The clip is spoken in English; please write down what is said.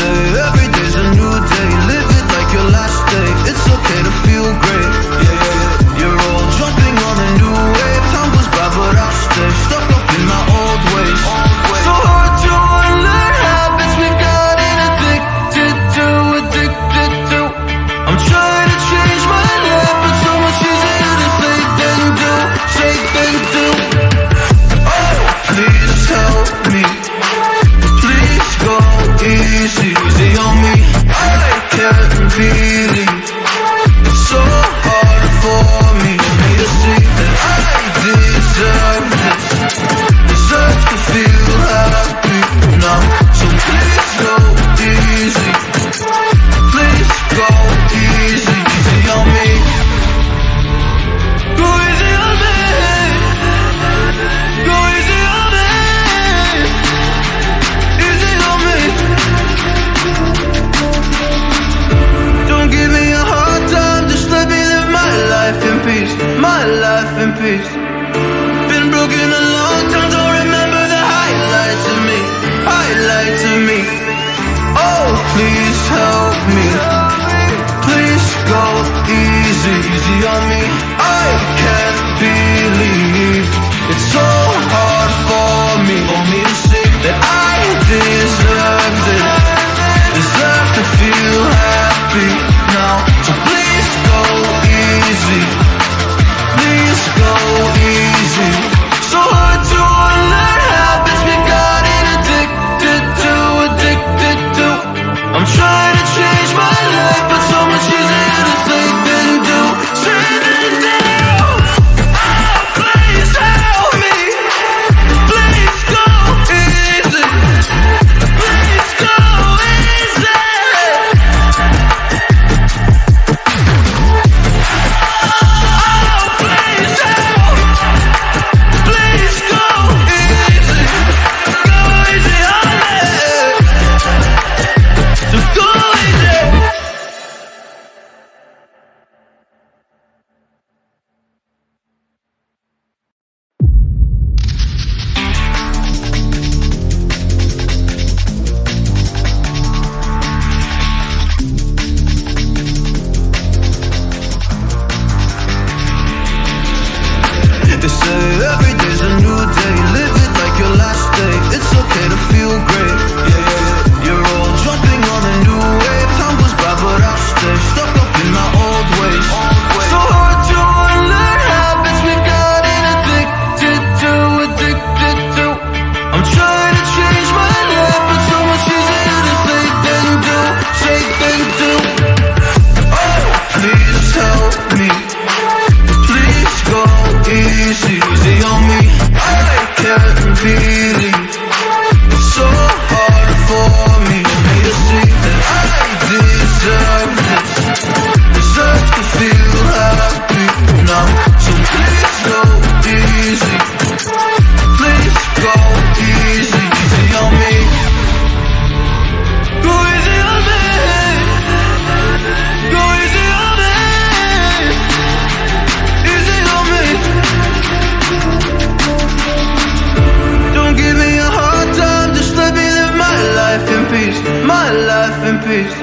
say every day's a new day. Live it like your last day. It's okay to feel great. Yeah, you're all jumping on a new wave. Time goes by but I'll stay stuck up in my old ways. So hard to unlearn habits we've gotten addicted to. I'm trying to change my life, but so much easier to say than do. Oh, please help me. Please go easy on me. I can't believe it's so hard for me to see that I deserve this. Deserve to feel happy now. So please go easy. Please go easy on me. Go easy on me. Go easy on me. Easy on me. Don't give me a hard time, just let me live my life in peace. My life in peace. Been broken a long time, don't remember the highlights of me. Highlights of me. Oh, please help me. Please go easy on me. I can't believe it's so hard for me to see that I deserve this. Deserve to feel happy now. So please go easy. Please go easy. So hard to unlearn habits we've gotten addicted to. I'm trying to change my life, but so much easier to say than do. Oh, please help me. Please go easy. Please go easy. Oh, please help. Please go easy. Go easy on me. So go easy. They say every day's a new day. Live it like your last day. It's okay to feel great. Yeah, you're all jumping on a new wave. Time goes by but I'll stay stuck up in my old ways. So hard to unlearn habits we've gotten addicted to. I'm trying to change my life, but so much easier to say than do. Oh, please help me. Please go easy on me. I can't believe it's so hard for me to see that I deserve this. Deserve to feel happy now. So please go easy. Please go easy on me. Go easy on me. Go easy on me. Easy on me. Don't give me a hard time, just let me live my life in peace. My life in peace.